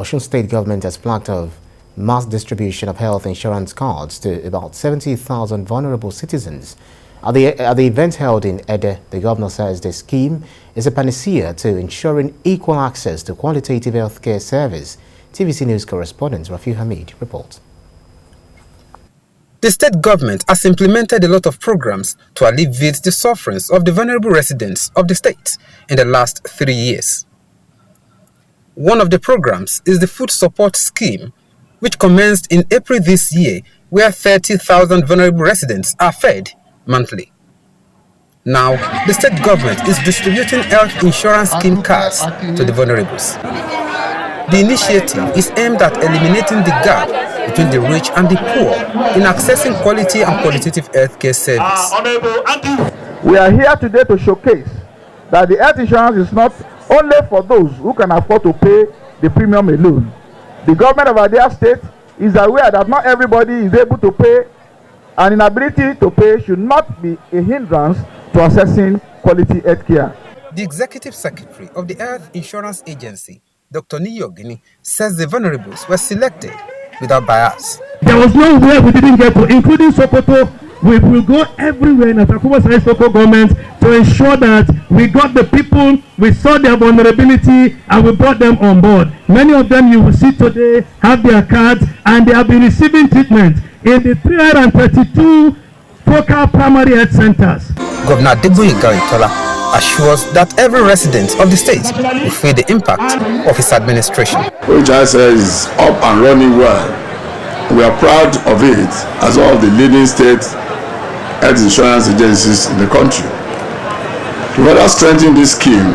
Osun State government has flagged off mass distribution of health insurance cards to about 70,000 vulnerable citizens. At the event held in Ede, the governor says the scheme is a panacea to ensuring equal access to qualitative healthcare service. TVC News correspondent Rafi Hamid reports. The state government has implemented a lot of programs to alleviate the sufferings of the vulnerable residents of the state in the last 3 years. One of the programs is the Food Support Scheme, which commenced in April this year, where 30,000 vulnerable residents are fed monthly. Now, the state government is distributing health insurance scheme cards to the vulnerables. The initiative is aimed at eliminating the gap between the rich and the poor in accessing quality and qualitative healthcare service. We are here today to showcase that the health insurance is not only for those who can afford to pay the premium alone. The government of Abia State is aware that not everybody is able to pay, and inability to pay should not be a hindrance to accessing quality healthcare. The executive secretary of the Health Insurance Agency, Dr. Niyogini, says the vulnerables were selected without bias. There was nowhere we didn't get to, including Sokoto. We will go everywhere in the Takuba Science local government to ensure that we got the people, we saw their vulnerability, and we brought them on board. Many of them you will see today have their cards, and they have been receiving treatment in the 332 focal primary health centers. Governor Gboyega Oyetola assures that every resident of the state will feel the impact of his administration. OHIS is up and running well. We are proud of it as one of the leading state health insurance agencies in the country. To further strengthen this scheme,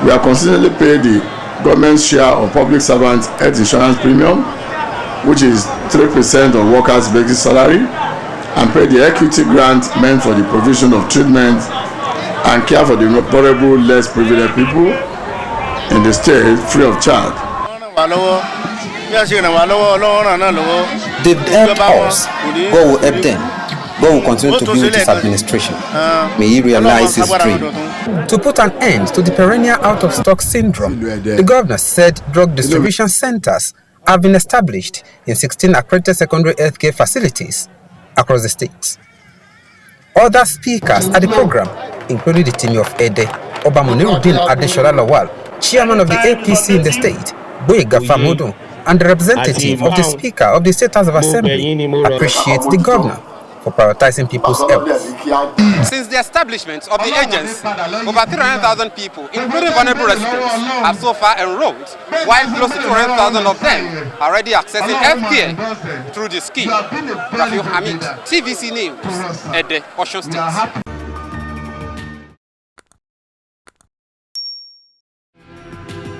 we are consistently paying the government's share of public servants' health insurance premium, which is 3% of workers' basic salary, and pay the equity grant meant for the provision of treatment and care for the vulnerable, less privileged people in the state free of charge. They've helped us, God will help them. God will continue to build this administration. May he realize his dream. To put an end to the perennial out-of-stock syndrome, the governor said drug distribution centers have been established in 16 accredited secondary healthcare facilities across the state. Other speakers at the program included the team of Ede, Obamuniruddin Adeshola Lawal, chairman of the APC in the state, Gboyega Oyetola, and the representative of the Speaker of the State House of Assembly, appreciates the governor for prioritizing people's health. Since the establishment of the agency, over 300,000 people, including vulnerable residents, have so far enrolled, while close to 200,000 of them are already accessing healthcare through the scheme. Rafi Hamid, TVC News, Ede, Osun State.